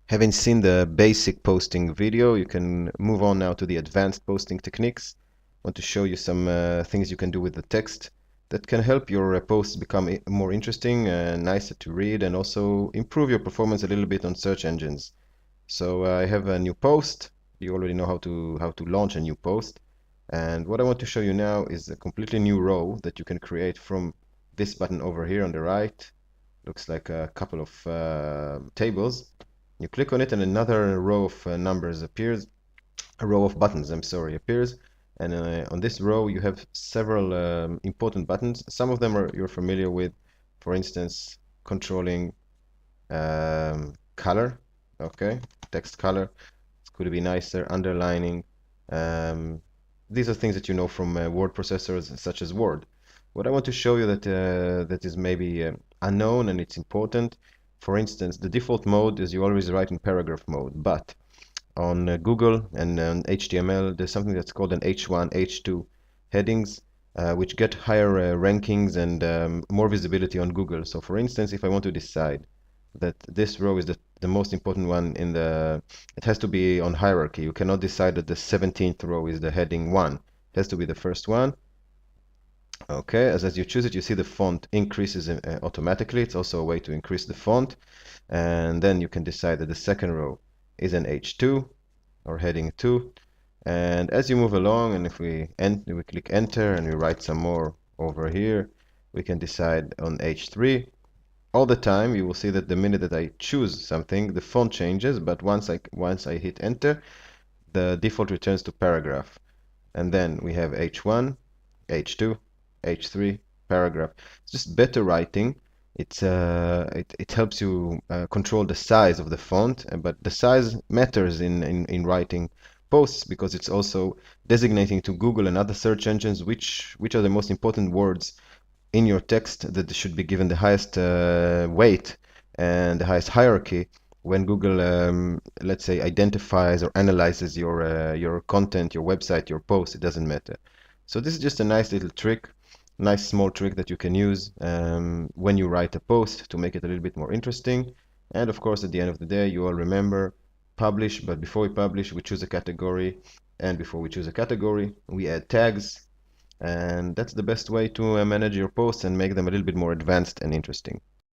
Having seen the basic posting video, you can move on now to the advanced posting techniques. I want to show you some things you can do with the text that can help your posts become more interesting and nicer to read, and also improve your performance a little bit on search engines. So I have a new post. You already know how to launch a new post. And what I want to show you now is a completely new row that you can create from this button over here on the right. Looks like a couple of tables. You click on it and another row of numbers appears, a row of buttons, I'm sorry, appears. And on this row you have several important buttons. Some of them you're familiar with, for instance, controlling color, okay, text color. It could be nicer, underlining. Um, these are things that you know from word processors such as Word. What I want to show you that is maybe unknown and it's important. For instance, the default mode is you always write in paragraph mode, but on Google and on HTML, there's something that's called an H1, H2 headings, which get higher rankings and more visibility on Google. So for instance, if I want to decide that this row is the most important one in it has to be on hierarchy. You cannot decide that the 17th row is the heading 1. It has to be the first one. Okay, as you choose it, you see the font increases automatically. It's also a way to increase the font. And then you can decide that the second row is an H2 or heading 2. And as you move along, and if we click enter and we write some more over here, we can decide on H3. All the time, you will see that the minute that I choose something, the font changes, but once I hit enter, the default returns to paragraph. And then we have H1, H2, H3, paragraph. It's just better writing. It helps you control the size of the font, but the size matters in writing posts, because it's also designating to Google and other search engines which are the most important words in your text that should be given the highest weight and the highest hierarchy when Google, let's say, identifies or analyzes your content, your website, your post. It doesn't matter. So this is just a nice little trick, nice small trick that you can use when you write a post to make it a little bit more interesting. And of course, at the end of the day, you all remember publish, but before we publish, we choose a category, and before we choose a category, we add tags, and that's the best way to manage your posts and make them a little bit more advanced and interesting.